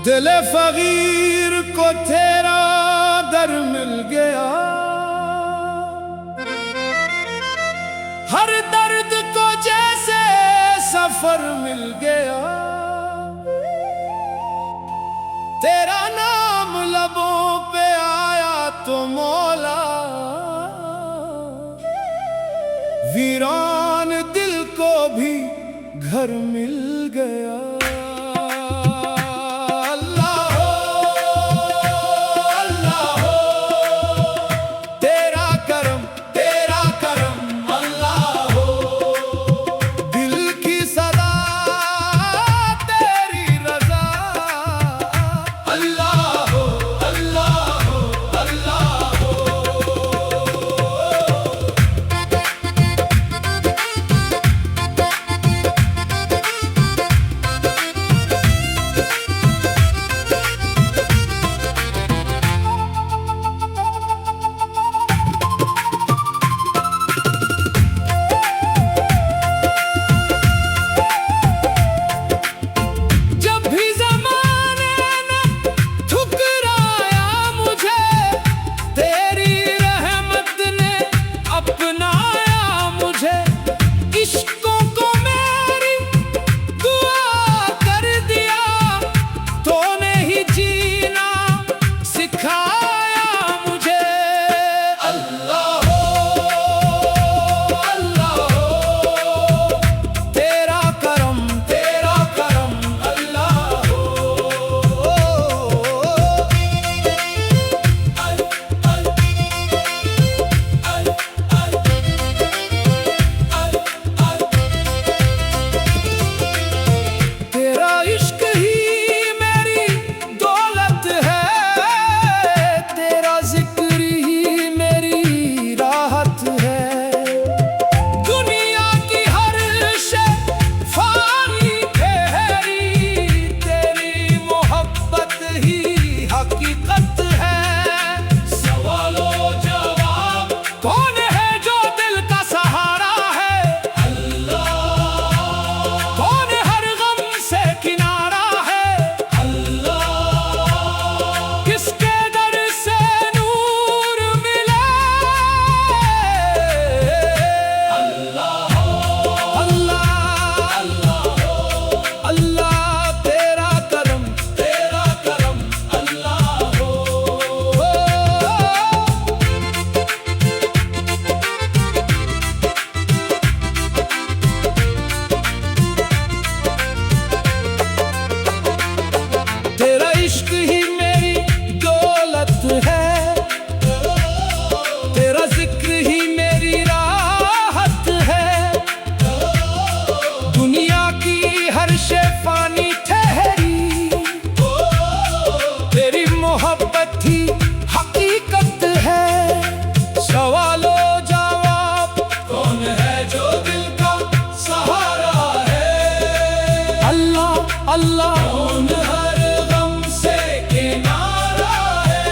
दिल फकीर को तेरा दर मिल गया, हर दर्द को जैसे सफर मिल गया। तेरा नाम लबों पे आया तो मौला, वीरान दिल को भी घर मिल गया। अल्लाह कौन हर गम से किनारा है,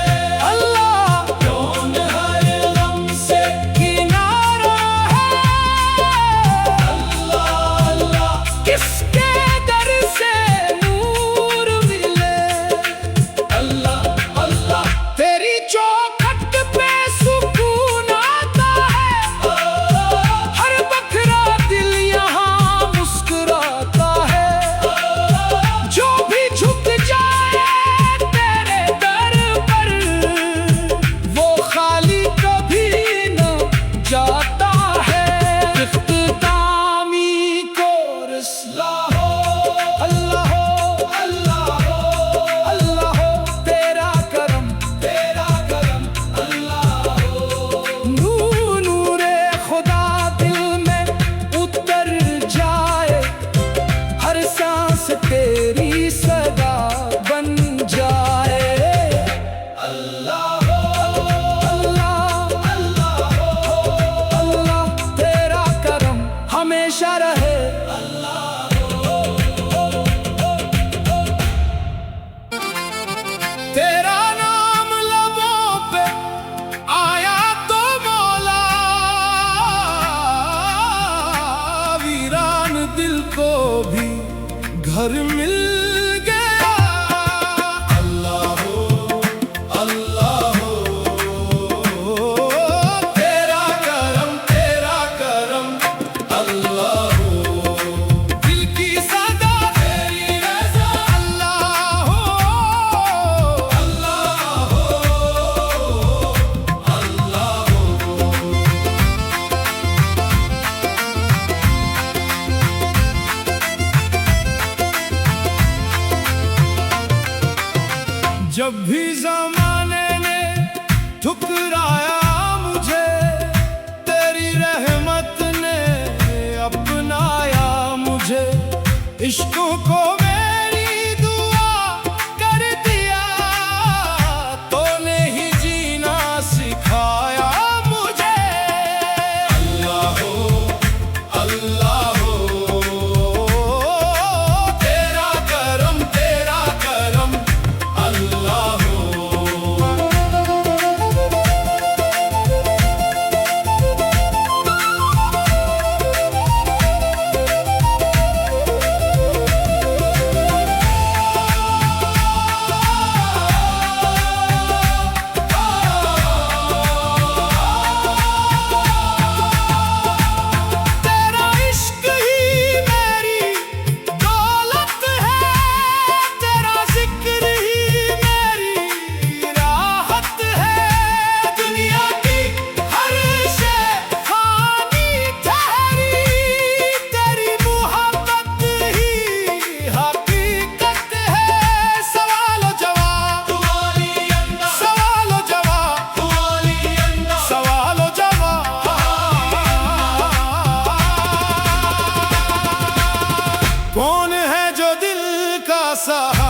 अल्लाह कौन हर गम से किनारा है। अल्लाह अल्लाह किसके दर से नूर मिले, अल्लाह अल्लाह तेरी चौखट पे सुकून आता है। हर बखरा दिल यहाँ मुस्कुराता है। जो भी झुक जाए तेरे दर पर, वो खाली कभी न जाता है। इख्तितामी को रिसला हो, अल्लाह हो, अल्लाह हो, अल्लाह हो, तेरा करम अल्लाह हो। नूरे खुदा दिल में उतर जाए, हर सांस तेरी सदा बन जाए। अल्लाह हो, अल्लाह अल्लाह हो, अल्लाह तेरा करम हमेशा रहे। तेरा नाम लबों पे आया तो मौला, वीरान दिल को भी घर मिल गया। जब भी ज़माने ने ठुकराया मुझे, तेरी रहमत ने अपनाया मुझे। इश्कों को मेरी दुआ कर दिया, तूने ही जीना सिखाया मुझे। अल्लाह हो, अल्लाह हो, तेरा करम अल्लाह हो। कौन है जो दिल का सहारा